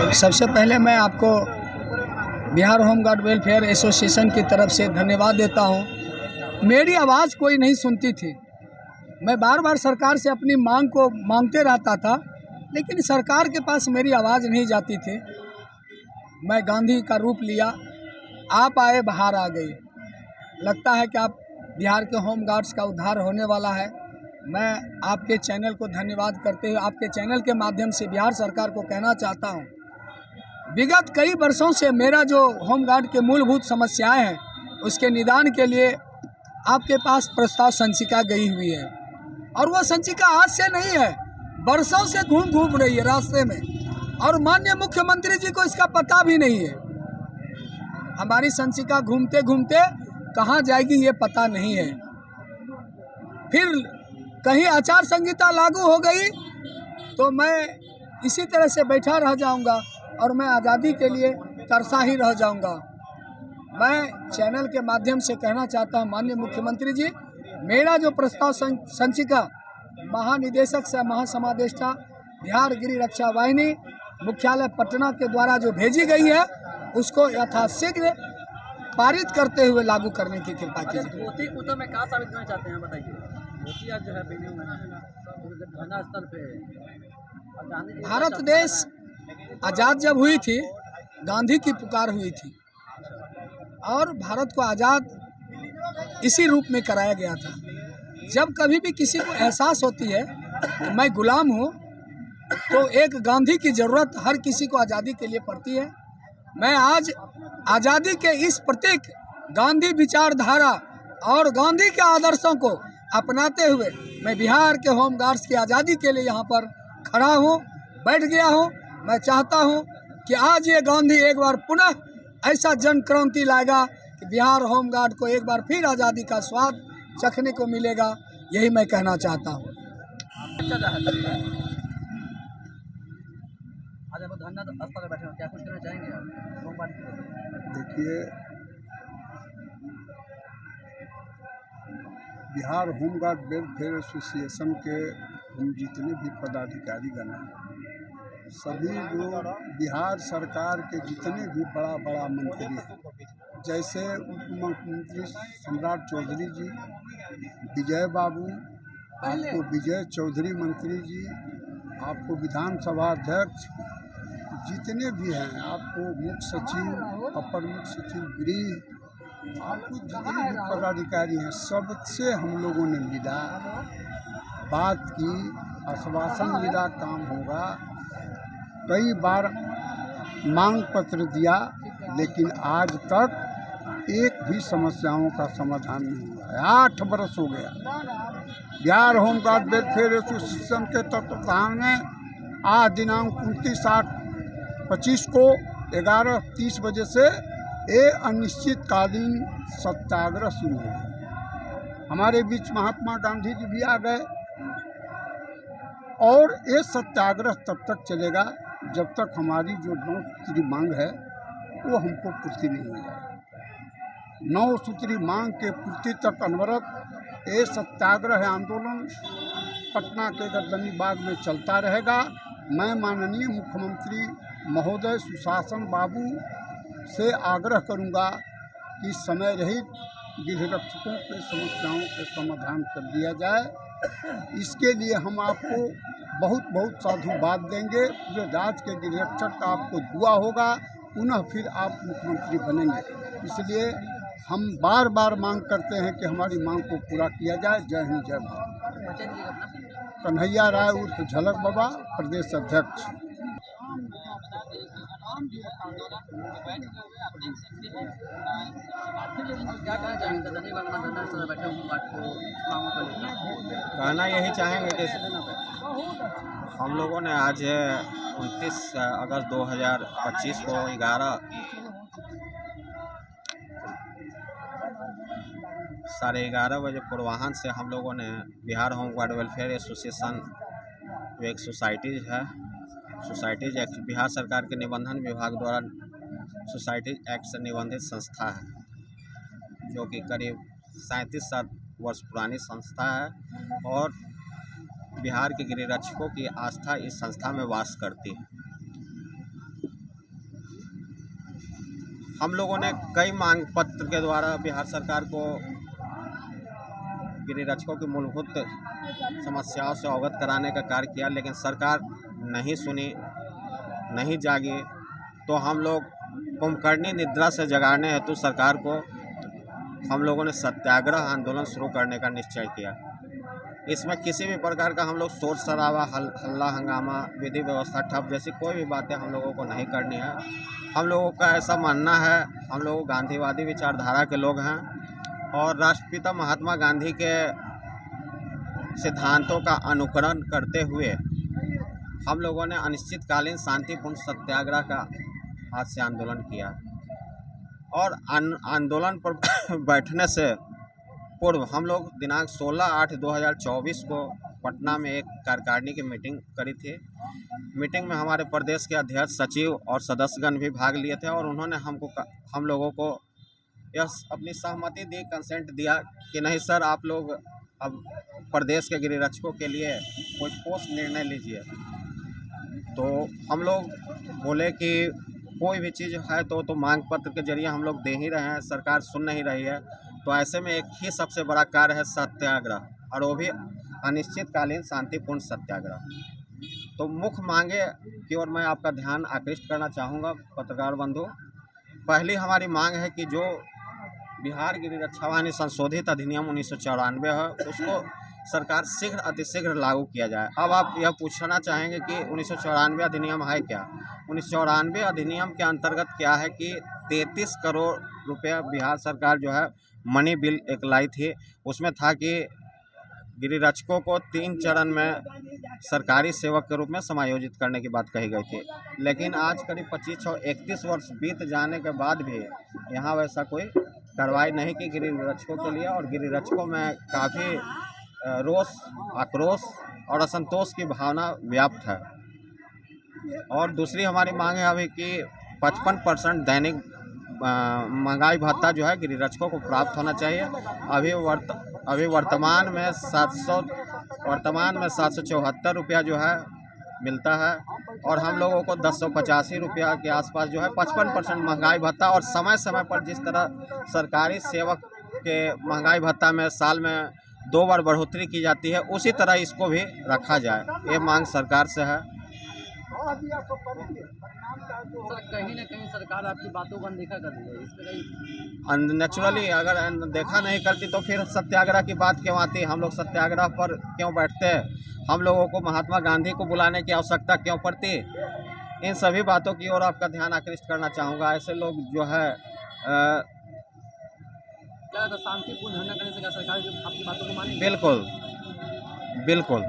सबसे पहले मैं आपको Bihar home guard welfare association की तरफ से धन्यवाद देता हूं। मेरी आवाज़ कोई नहीं सुनती थी। मैं बार बार सरकार से अपनी मांग को मांगते रहता था, लेकिन सरकार के पास मेरी आवाज़ नहीं जाती थी। मैं गांधी का रूप लिया, आप आए बाहर आ गई। लगता है कि आप बिहार के होम गार्ड्स का उद्धार होने वाला है। मैं आपके चैनल को धन्यवाद करते हुए आपके चैनल के माध्यम से बिहार सरकार को कहना चाहता हूं, विगत कई वर्षों से मेरा जो होम गार्ड के मूलभूत समस्याएं हैं उसके निदान के लिए आपके पास प्रस्ताव संचिका गई हुई है, और वह संचिका आज से नहीं है, वर्षों से घूम रही है रास्ते में, और माननीय मुख्यमंत्री जी को इसका पता भी नहीं है। हमारी संचिका घूमते घूमते कहाँ जाएगी ये पता नहीं है। फिर कहीं आचार संहिता लागू हो गई तो मैं इसी तरह से बैठा रह जाऊंगा और मैं आज़ादी के लिए तरसा ही रह जाऊंगा। मैं चैनल के माध्यम से कहना चाहता हूं, माननीय मुख्यमंत्री जी, मेरा जो प्रस्ताव संचिका महानिदेशक से महासमादेष्टा बिहार गिरि रक्षा वाहिनी मुख्यालय पटना के द्वारा जो भेजी गई है उसको यथाशीघ्र पारित करते हुए लागू करने की कृपा कीजिए। धोती कुर्ता में क्या साबित करना चाहते हैं बताइए। धोती आज जो है पहने हुए हैं घना स्थल पे। भारत देश आज़ाद जब हुई थी, गांधी की पुकार हुई थी और भारत को आज़ाद इसी रूप में कराया गया था। जब कभी भी किसी को एहसास होती है कि मैं गुलाम हूँ, तो एक गांधी की ज़रूरत हर किसी को आज़ादी के लिए पड़ती है। मैं आज आज़ादी के इस प्रतीक गांधी विचारधारा और गांधी के आदर्शों को अपनाते हुए मैं बिहार के होम गार्ड्स की आज़ादी के लिए यहाँ पर खड़ा हूँ, बैठ गया हूँ। मैं चाहता हूँ कि आज ये गांधी एक बार पुनः ऐसा जन क्रांति लाएगा कि बिहार होम गार्ड को एक बार फिर आज़ादी का स्वाद चखने को मिलेगा। यही मैं कहना चाहता हूँ। आज आप धरना स्थल पर बैठे हो, क्या कुछ कहना चाहेंगे आप होम गार्ड की? देखिए, Bihar home guard welfare association के हम जितने भी पदाधिकारी गण हैं, सभी लोग बिहार सरकार के जितने भी बड़ा मंत्री हैं, जैसे उप मुख्यमंत्री सम्राट चौधरी जी, विजय बाबू, आपको विजय चौधरी मंत्री जी, आपको विधानसभा अध्यक्ष, जितने भी हैं, आपको मुख्य सचिव, अपर मुख्य सचिव गृह, आपको जितने भी पदाधिकारी हैं, सबसे हम लोगों ने मिला, बात की, आश्वासन मिला काम होगा। कई बार मांग पत्र दिया, लेकिन आज तक एक भी समस्याओं का समाधान नहीं हुआ है। 8 वर्ष हो गया। Bihar home guard welfare association के तत्वावधान में आज दिनांक 29/8/25 को 11:30 बजे से ये अनिश्चितकालीन सत्याग्रह शुरू हो गया। हमारे बीच महात्मा गांधी जी भी आ गए, और ये सत्याग्रह तब तक चलेगा जब तक हमारी जो 9 सूत्री मांग है वो हमको पूर्ति नहीं हो जाए। 9 सूत्री मांग के पूर्ति तक अनवरत ये सत्याग्रह आंदोलन पटना के गर्दनी बाग में चलता रहेगा। मैं माननीय मुख्यमंत्री महोदय सुशासन बाबू से आग्रह करूंगा कि समय रहित गृहरक्षकों के समस्याओं के समाधान कर दिया जाए। इसके लिए हम आपको बहुत साधुवाद देंगे। पूरे राज्य के गृहरक्षक का आपको दुआ होगा, पुनः फिर आप मुख्यमंत्री बनेंगे। इसलिए हम बार मांग करते हैं कि हमारी मांग को पूरा किया जाए। जय हिंद, जय भारत। कन्हैया राय उर्फ झलक बाबा, प्रदेश अध्यक्ष। क्या कहना चाहेंगे धरना स्थल पर बैठे होम गार्ड को मांगों को लेकर? कहना यही चाहेंगे कि हम लोगों ने आज 29 अगस्त 2025 को 11:30 बजे पूर्वाह्न से हम लोगों ने Bihar home guard welfare association जो एक सोसाइटीज़ है, सोसाइटीज़ एक्ट बिहार सरकार के निबंधन विभाग द्वारा सोसाइटीज़ एक्ट से निबंधित संस्था है, जो कि करीब 37 वर्ष पुरानी संस्था है, और बिहार के गृहरक्षकों की आस्था इस संस्था में वास करती है। हम लोगों ने कई मांग पत्र के द्वारा बिहार सरकार को गिरिरक्षकों की मूलभूत समस्याओं से अवगत कराने का कार्य किया, लेकिन सरकार नहीं सुनी, नहीं जागी। तो हम लोग कुंभकर्णी निद्रा से जगाने हेतु सरकार को हम लोगों ने सत्याग्रह आंदोलन शुरू करने का निश्चय किया। इसमें किसी भी प्रकार का हम लोग शोर शराबा, हल्ला हंगामा, विधि व्यवस्था ठप जैसी कोई भी बातें हम लोगों को नहीं करनी है। हम लोगों का ऐसा मानना है, हम लोग गांधीवादी विचारधारा के लोग हैं और राष्ट्रपिता महात्मा गांधी के सिद्धांतों का अनुकरण करते हुए हम लोगों ने अनिश्चितकालीन शांतिपूर्ण सत्याग्रह का आज से आंदोलन किया। और आंदोलन पर बैठने से पूर्व हम लोग दिनांक 16/8/2024 को पटना में एक कार्यकारिणी की मीटिंग करी थी। मीटिंग में हमारे प्रदेश के अध्यक्ष, सचिव और सदस्यगण भी भाग लिए थे और उन्होंने हम लोगों को यह अपनी सहमति दी, कंसेंट दिया कि नहीं सर, आप लोग अब प्रदेश के गिरिरक्षकों के लिए कोई ठोस निर्णय लीजिए। तो हम लोग बोले कि कोई भी चीज़ है तो मांग पत्र के जरिए हम लोग दे ही रहे हैं, सरकार सुन नहीं रही है। तो ऐसे में एक ही सबसे बड़ा कार्य है सत्याग्रह, और वो भी अनिश्चितकालीन शांतिपूर्ण सत्याग्रह। तो मुख्य मांगे की ओर मैं आपका ध्यान आकृष्ट करना चाहूँगा पत्रकार बंधु। पहली हमारी मांग है कि जो बिहार गिरिरक्षा वाहिनी संशोधित अधिनियम 1994 है, उसको सरकार शीघ्र अतिशीघ्र लागू किया जाए। अब आप यह पूछना चाहेंगे कि 1994 अधिनियम है क्या? 1994 अधिनियम के अंतर्गत क्या है कि 33 करोड़ रुपया बिहार सरकार जो है मनी बिल एक लाई थी। उसमें था कि गिरिरक्षकों को 3 चरण में सरकारी सेवक के रूप में समायोजित करने की बात कही गई थी। लेकिन आज करीब 25-31 वर्ष बीत जाने के बाद भी यहाँ वैसा कोई कार्रवाई नहीं की गिरिरक्षकों के लिए, और गिरिरक्षकों में काफ़ी रोष, आक्रोश और असंतोष की भावना व्याप्त है। और दूसरी हमारी मांग है अभी कि 55% दैनिक महंगाई भत्ता जो है गिरिरक्षकों को प्राप्त होना चाहिए। अभी वर्तमान में 774 रुपया जो है मिलता है, और हम लोगों को 1085 रुपया के आसपास जो है 55% महंगाई भत्ता, और समय समय पर जिस तरह सरकारी सेवक के महंगाई भत्ता में साल में 2 बार बढ़ोतरी की जाती है, उसी तरह इसको भी रखा जाए। ये मांग सरकार से है। सर, कहीं ना कहीं सरकार आपकी बातों को अनदेखा कर रही है, इस पर नेचुरली अगर देखा नहीं करती तो फिर सत्याग्रह की बात क्यों आती? हम लोग सत्याग्रह पर क्यों बैठते? हम लोगों को महात्मा गांधी को बुलाने की आवश्यकता क्यों पड़ती? इन सभी बातों की ओर आपका ध्यान आकृष्ट करना चाहूँगा। ऐसे लोग जो है क्या था, शांतिपूर्ण धरना करने से क्या सरकार आपकी बातों को मानेगी? बिल्कुल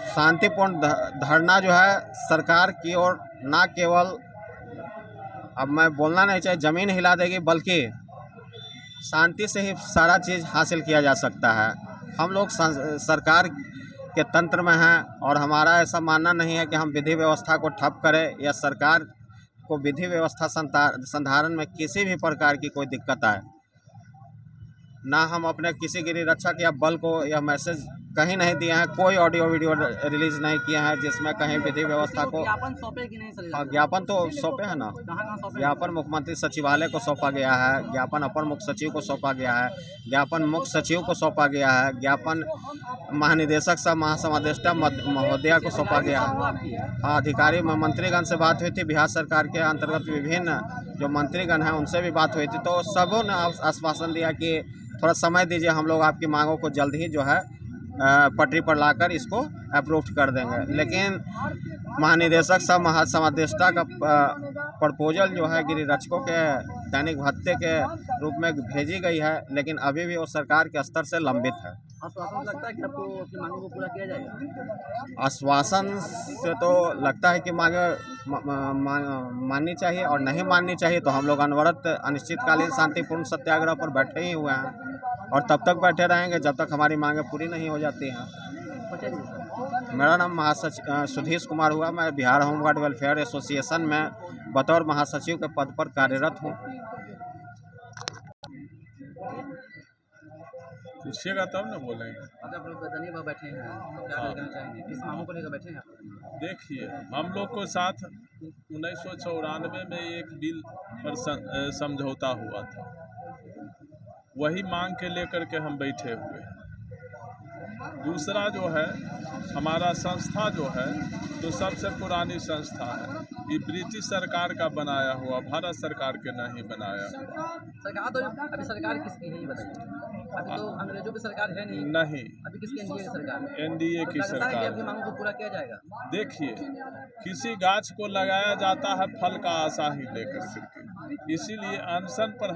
शांतिपूर्ण धरना जो है सरकार की ओर ना केवल, अब मैं बोलना नहीं चाहिए ज़मीन हिला देगी, बल्कि शांति से ही सारा चीज़ हासिल किया जा सकता है। हम लोग सरकार के तंत्र में हैं और हमारा ऐसा मानना नहीं है कि हम विधि व्यवस्था को ठप करें या सरकार को विधि व्यवस्था संधारण में किसी भी प्रकार की कोई दिक्कत आए। ना हम अपने किसी गिरिरक्षक या बल को यह मैसेज कहीं नहीं दिए हैं, कोई ऑडियो वीडियो रिलीज नहीं किए हैं जिसमें कहीं विधि व्यवस्था को ज्ञापन सौंपे कि नहीं सर? ज्ञापन तो सौंपे हैं ना। कहाँ सौंपे? ज्ञापन मुख्यमंत्री सचिवालय को सौंपा गया है, ज्ञापन अपर मुख्य सचिव को सौंपा गया है, ज्ञापन मुख्य सचिव को सौंपा गया है, ज्ञापन महानिदेशक सह महासमादेष्टा महोदया को सौंपा गया है। हाँ, अधिकारी मंत्रीगण से बात हुई थी, बिहार सरकार के अंतर्गत विभिन्न जो मंत्रीगण हैं उनसे भी बात हुई थी। तो सबों ने आश्वासन दिया कि थोड़ा समय दीजिए, हम लोग आपकी मांगों को जल्द ही जो है पटरी पर लाकर इसको अप्रूव कर देंगे। लेकिन महानिदेशक सह महासमादेष्टा का प्रपोजल जो है गिरिरक्षकों के दैनिक भत्ते के रूप में भेजी गई है, लेकिन अभी भी वो सरकार के स्तर से लंबित है। आश्वासन लगता है कि आपको अपनी मांगों को पूरा किया जाएगा? आश्वासन से तो लगता है कि मांगे माननी चाहिए, और नहीं माननी चाहिए तो हम लोग अनवरत अनिश्चितकालीन शांतिपूर्ण सत्याग्रह पर बैठे ही हुए हैं और तब तक बैठे रहेंगे जब तक हमारी मांगें पूरी नहीं हो जाती हैं। मेरा नाम महासचिव सुधीश कुमार हुआ। मैं बिहार होमगार्ड वेलफेयर एसोसिएशन में बतौर महासचिव के पद पर कार्यरत हूँ। पूछिएगा तब ना बोलेंगे। अगर आप लोग दर्जनी पर बैठे हैं तो क्या कहना चाहेंगे, किस मांगों को लेकर बैठे हैं आप? देखिए, हम लोग को साथ 1994 में एक बिल पर समझौता हुआ था, वही मांग के लेकर के हम बैठे हुए हैं। दूसरा जो है, हमारा संस्था जो है तो सबसे पुरानी संस्था है, ये ब्रिटिश सरकार का बनाया हुआ, भारत सरकार के नहीं बनाया हुआ। सरकार तो अभी सरकार किसकी है ये बताइए? अभी तो अंग्रेजों की सरकार है नहीं। नहीं, अभी किसकी, एनडीए की सरकार है? एनडीए की लगता है कि सरकार अपनी मांगों को पूरा किया जाएगा? देखिए, किसी गाछ को लगाया जाता है फल का आशा ही लेकर करके, इसीलिए अनशन पर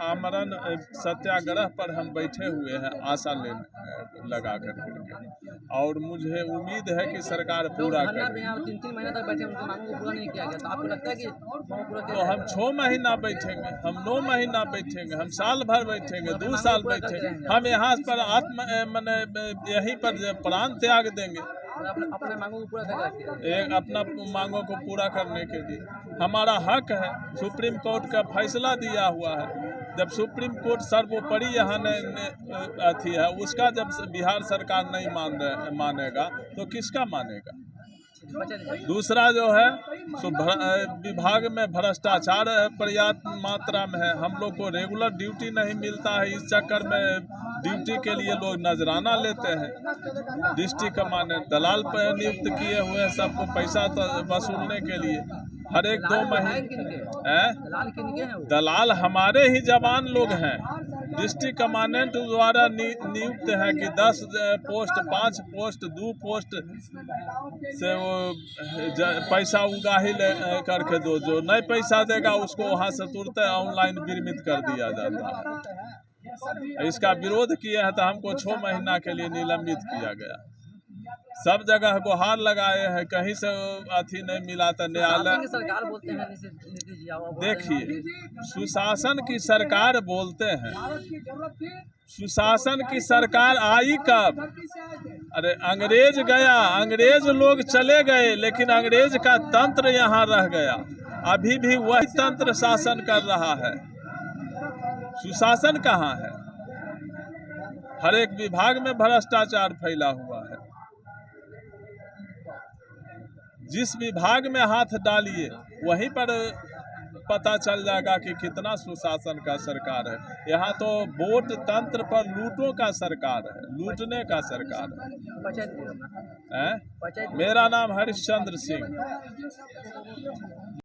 आमरण सत्याग्रह पर हम बैठे हुए हैं, आशा लगा कर करके, और मुझे उम्मीद है कि सरकार पूरा धरना पे करे। यहाँ 3-3 महीने तक बैठे, उनकी मांगों को पूरा नहीं किया गया, तो आपको लगता है कि मांगों पूरा किया तो हम जाएगा? 6 महीना बैठेंगे, हम 9 महीना बैठेंगे, हम साल भर बैठेंगे, 2 साल बैठेंगे, हम यहाँ पर मैंने यहीं पर प्राण त्याग देंगे और अपने मांगों को पूरा करके एक अपना मांगों को पूरा करने के लिए। हमारा हक है, सुप्रीम कोर्ट का फैसला दिया हुआ है, जब सुप्रीम कोर्ट सर्वोपरि यहाँ अथी है, उसका जब बिहार सरकार नहीं मानेगा तो किसका मानेगा? दूसरा जो है सो विभाग में भ्रष्टाचार पर्याप्त मात्रा में है, हम लोग को रेगुलर ड्यूटी नहीं मिलता है, इस चक्कर में ड्यूटी के लिए लोग नजराना लेते हैं। डिस्ट्रिक्ट कमांडेंट दलाल पर नियुक्त किए हुए हैं सबको पैसा वसूलने के लिए, हर एक 2 महीने दलाल हमारे ही जवान लोग हैं। डिस्ट्रिक्ट कमांडेंट द्वारा नियुक्त है कि 10 पोस्ट, 5 पोस्ट, 2 पोस्ट से वो पैसा उगाही करके दो, जो नहीं पैसा देगा उसको वहाँ से तुरंत ऑनलाइन विरमित कर दिया जाता है। इसका विरोध किया है तो हमको 6 महीना के लिए निलंबित किया गया। सब जगह गुहार लगाए हैं, कहीं से अथी नहीं मिला था। न्यायालय सरकार बोलते हैं नीतीश जी, देखिए, सुशासन की सरकार बोलते हैं, सुशासन की सरकार आई कब? अरे अंग्रेज गया, अंग्रेज लोग चले गए, लेकिन अंग्रेज का तंत्र यहाँ रह गया, अभी भी वही तंत्र शासन कर रहा है। सुशासन कहाँ है? हर एक विभाग में भ्रष्टाचार फैला हुआ है। जिस विभाग में हाथ डालिए वहीं पर पता चल जाएगा कि कितना सुशासन का सरकार है। यहाँ तो वोट तंत्र पर लूटों का सरकार है, लूटने का सरकार है। मेरा नाम हरिश्चंद्र सिंह।